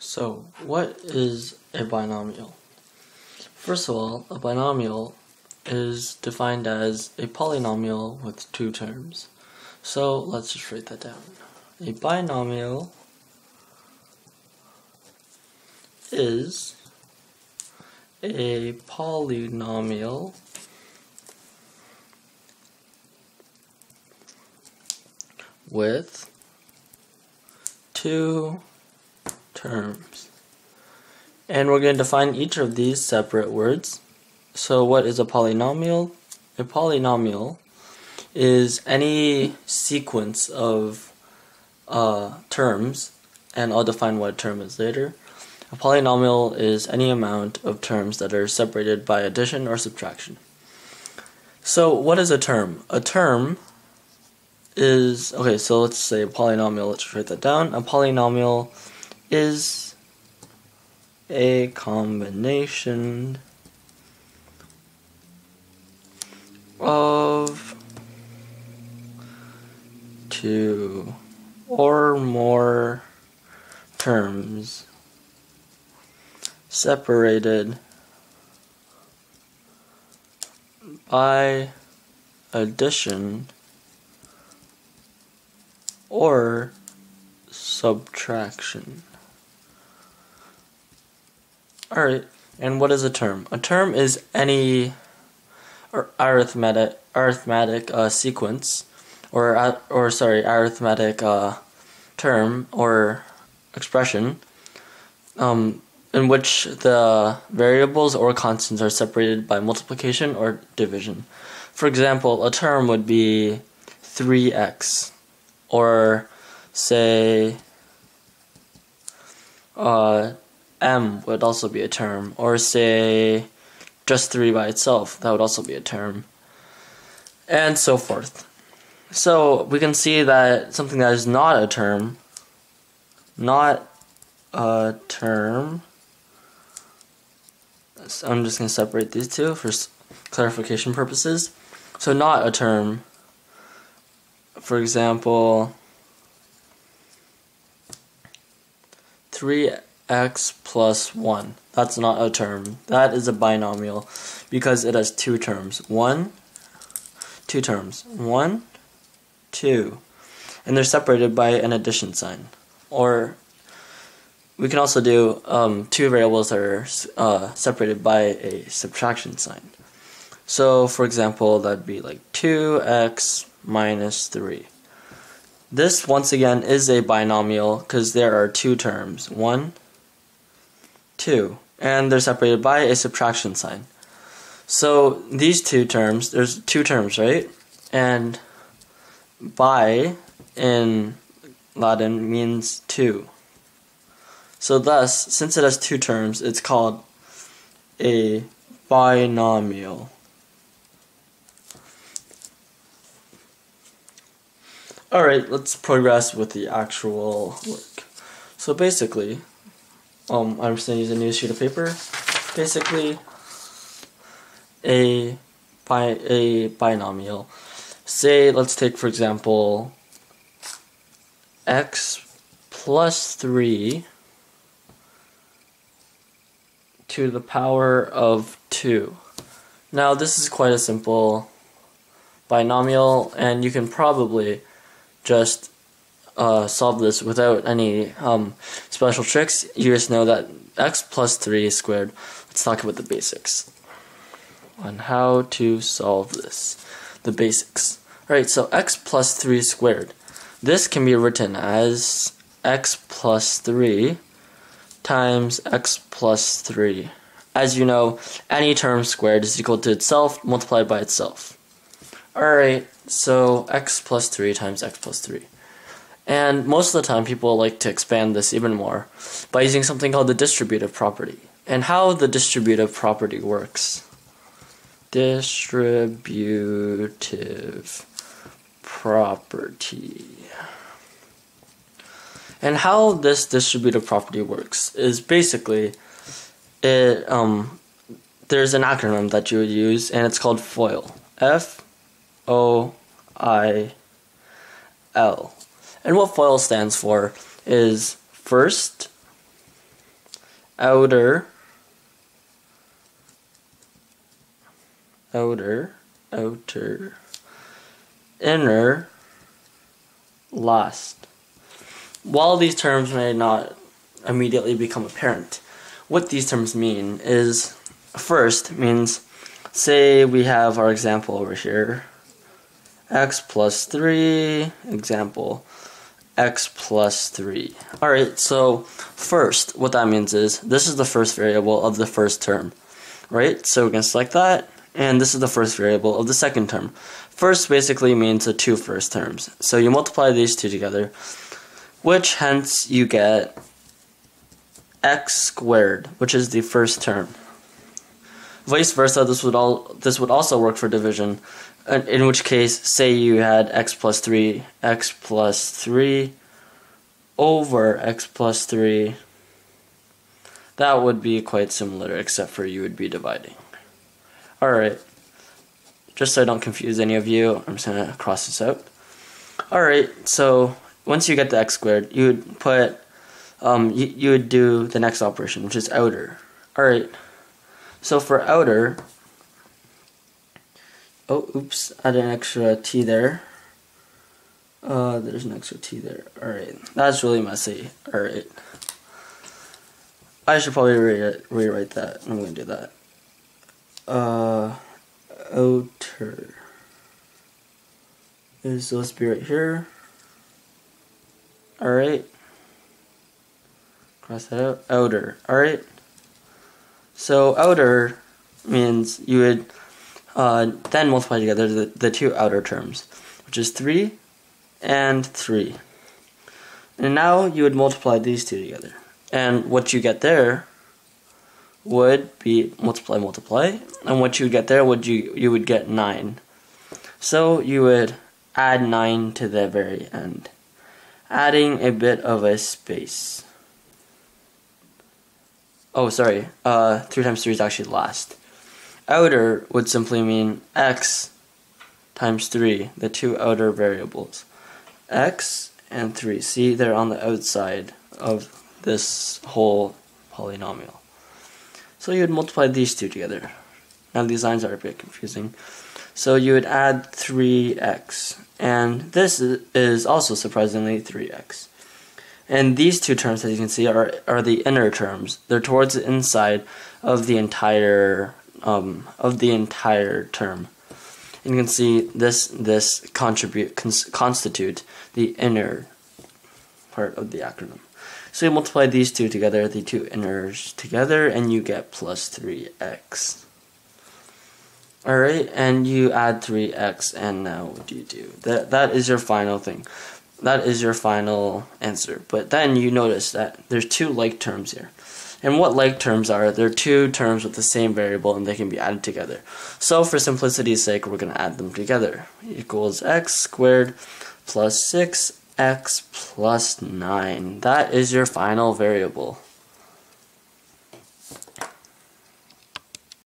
So, what is a binomial? First of all, a binomial is defined as a polynomial with two terms. So, let's just write that down. A binomial is a polynomial with two terms. And we're going to define each of these separate words. So what is a polynomial? A polynomial is any sequence of terms, and I'll define what a term is later. A polynomial is any amount of terms that are separated by addition or subtraction. So what is a term? A term is, okay, so let's say a polynomial, let's write that down. A polynomial is a combination of two or more terms separated by addition or subtraction. Alright, and what is a term? A term is any arithmetic sequence, arithmetic term or expression in which the variables or constants are separated by multiplication or division. For example, a term would be 3x, or say m would also be a term, or say just 3 by itself, that would also be a term, and so forth. So we can see that something that is not a term, so I'm just going to separate these two for clarification purposes. So not a term, for example, 3x plus 1. That's not a term. That is a binomial because it has two terms. Two terms. 1, 2. And they're separated by an addition sign. Or we can also do two variables that are separated by a subtraction sign. So, for example, that'd be like 2x minus 3. This, once again, is a binomial because there are two terms. 1, 2. And they're separated by a subtraction sign. So, these two terms, there's two terms, right? And bi in Latin means two. So thus, since it has two terms, it's called a binomial. Alright, let's progress with the actual work. So basically, I'm just going to use a new sheet of paper. Basically, a binomial. Say, let's take for example, x plus 3 to the power of 2. Now this is quite a simple binomial, and you can probably just solve this without any special tricks. You just know that x plus 3 is squared. Let's talk about the basics on how to solve this. The basics. Alright, so x plus 3 squared. This can be written as x plus 3 times x plus 3. As you know, any term squared is equal to itself multiplied by itself. Alright, so x plus 3 times x plus 3. And most of the time people like to expand this even more by using something called the distributive property. And how the distributive property works. Distributive property. And how this distributive property works is basically there's an acronym that you would use, and it's called FOIL. F-O-I-L. And what FOIL stands for is first, outer, inner, last. While these terms may not immediately become apparent, what these terms mean is, first means, say we have our example over here, x plus 3, example, x plus 3. Alright, so first, what that means is, this is the first variable of the first term, right? So we're going to select that, and this is the first variable of the second term. First basically means the two first terms. So you multiply these two together, which hence you get x squared, which is the first term. Vice versa, this would also work for division, in which case, say you had x plus 3 over x plus 3, that would be quite similar, except for you would be dividing. Alright, just so I don't confuse any of you, I'm just going to cross this out. Alright, so once you get the x squared, you would put, you would do the next operation, which is outer. Alright, so for outer, oh, oops, add an extra t there. There's an extra t there. Alright, that's really messy. Alright. I should probably rewrite that. I'm going to do that. Outer is supposed to be right here. Alright. Cross that out. Outer. Alright. So outer means you would then multiply together the two outer terms, which is 3 and 3. And now you would multiply these two together. And what you get there would be multiply, and what you would get there would you would get 9. So you would add 9 to the very end, adding a bit of a space. Oh, sorry, 3 times 3 is actually last. Outer would simply mean x times 3, the two outer variables. X and 3, see, they're on the outside of this whole polynomial. So you would multiply these two together. Now these lines are a bit confusing. So you would add 3x, and this is also surprisingly 3x. And these two terms, as you can see, are the inner terms. They're towards the inside of the entire term. And you can see this constitute the inner part of the acronym. So you multiply these two together, the two inners together, and you get plus 3x. Alright, and you add 3x, and now what do you do? That is your final thing. That is your final answer. But then you notice that there's two like terms here. And what like terms are? They're two terms with the same variable, and they can be added together. So for simplicity's sake, we're going to add them together. Equals x squared plus 6x plus 9. That is your final variable.